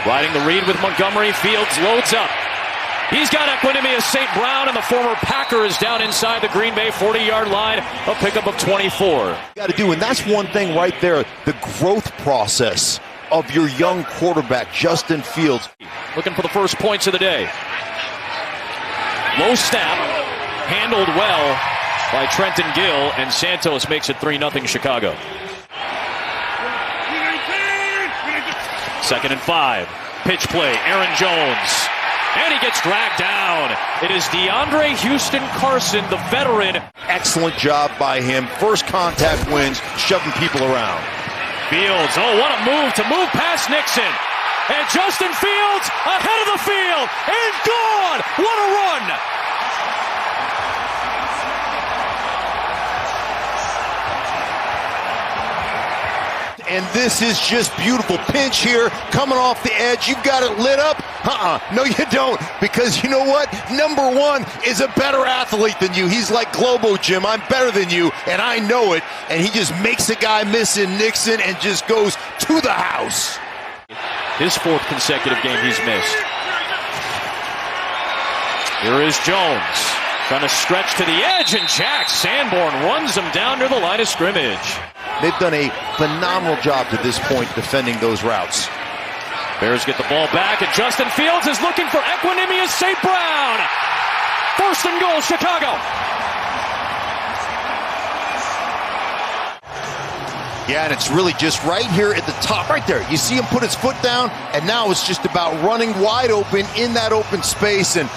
Riding the read with Montgomery. Fields loads up. He's got Equanimeous St. Brown, and the former Packer is down inside the Green Bay 40-yard line. A pickup of 24. Got to do, and that's one thing right there, the growth process of your young quarterback, Justin Fields. Looking for the first points of the day. Low snap, handled well by Trenton Gill, and Santos makes it 3-0 Chicago. 2nd and 5. Pitch play, Aaron Jones. And he gets dragged down. It is DeAndre Houston Carson, the veteran. Excellent job by him. First contact wins, shoving people around. Fields, oh, what a move to move past Nixon. And Justin Fields ahead of the field. And gone. What a run. And this is just beautiful. Pinch here, coming off the edge. You've got it lit up. No, you don't. Because you know what? Number one is a better athlete than you. He's like Globo Jim. I'm better than you, and I know it. And he just makes a guy miss in Nixon and just goes to the house. His 4th consecutive game he's missed. Here is Jones. Trying to stretch to the edge, and Jack Sanborn runs him down near the line of scrimmage. They've done a phenomenal job to this point defending those routes. Bears get the ball back, and Justin Fields is looking for Equanimeous St. Brown. 1st and goal, Chicago. Yeah, and it's really just right here at the top, right there. You see him put his foot down, and now it's just about running wide open in that open space, and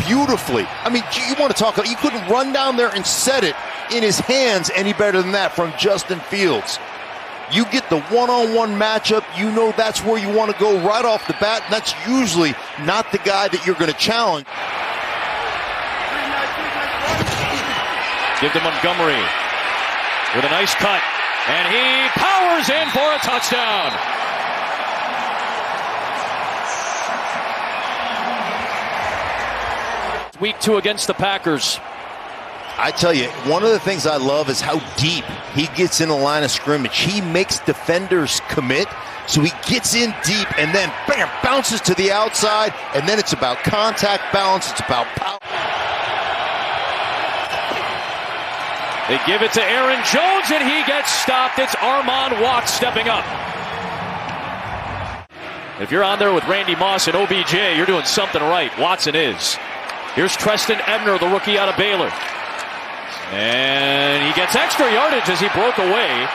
beautifully. I mean, you want to talk, you couldn't run down there and set it in his hands any better than that from Justin Fields. You get the one-on-one matchup, you know that's where you want to go right off the bat, and that's usually not the guy that you're going to challenge. Give to Montgomery with a nice cut. And he powers in for a touchdown. Week 2 against the Packers. I tell you, one of the things I love is how deep he gets in the line of scrimmage. He makes defenders commit, so he gets in deep and then, bam, bounces to the outside, and then it's about contact balance, it's about power. They give it to Aaron Jones, and he gets stopped. It's Armon Watts stepping up. If you're on there with Randy Moss and OBJ, you're doing something right. Watson is. Here's Treston Ebner, the rookie out of Baylor. And he gets extra yardage as he broke away.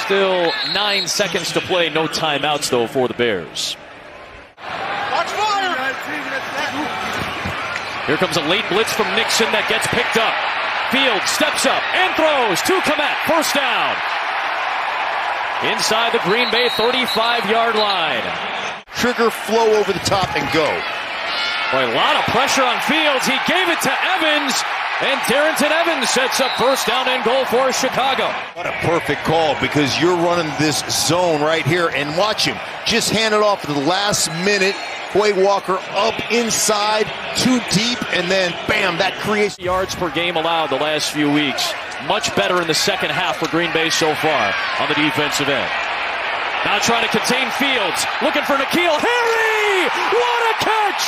Still 9 seconds to play. No timeouts, though, for the Bears. Watch fire! Here comes a late blitz from Nixon that gets picked up. Fields steps up and throws to Kmet. 1st down. Inside the Green Bay 35-yard line. Trigger, flow over the top, and go. Boy, a lot of pressure on Fields. He gave it to Evans, and Darrington Evans sets up 1st down and goal for Chicago. What a perfect call, because you're running this zone right here, and watch him. Just hand it off at the last minute. Quay Walker up inside, too deep, and then bam, that creates yards per game allowed the last few weeks. Much better in the second half for Green Bay so far on the defensive end. Now trying to contain Fields, looking for N'Keal Harry! What a catch!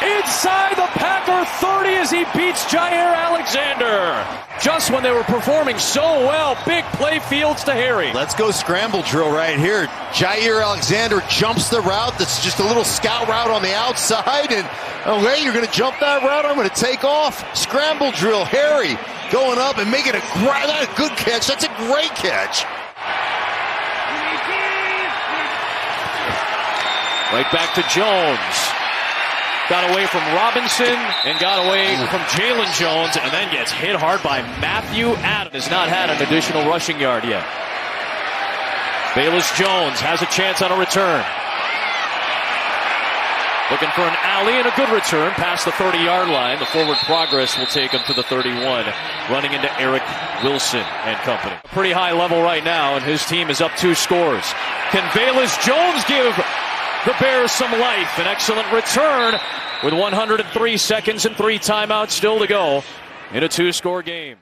Inside the Packer 30 as he beats Jair Alexander. Just when they were performing so well, big play, Fields to Harry. Let's go scramble drill right here. Jair Alexander jumps the route. That's just a little scout route on the outside. And, okay, you're going to jump that route. I'm going to take off. Scramble drill. Harry going up and making a good catch. That's a great catch. Right back to Jones. Got away from Robinson and got away from Jalen Jones, and then gets hit hard by Matthew Adams. Has not had an additional rushing yard yet. Bayless Jones has a chance on a return. Looking for an alley and a good return past the 30-yard line. The forward progress will take him to the 31, running into Eric Wilson and company. A pretty high level right now, and his team is up 2 scores. Can Bayless Jones give the Bears some life? An excellent return with 103 seconds and 3 timeouts still to go in a 2-score game.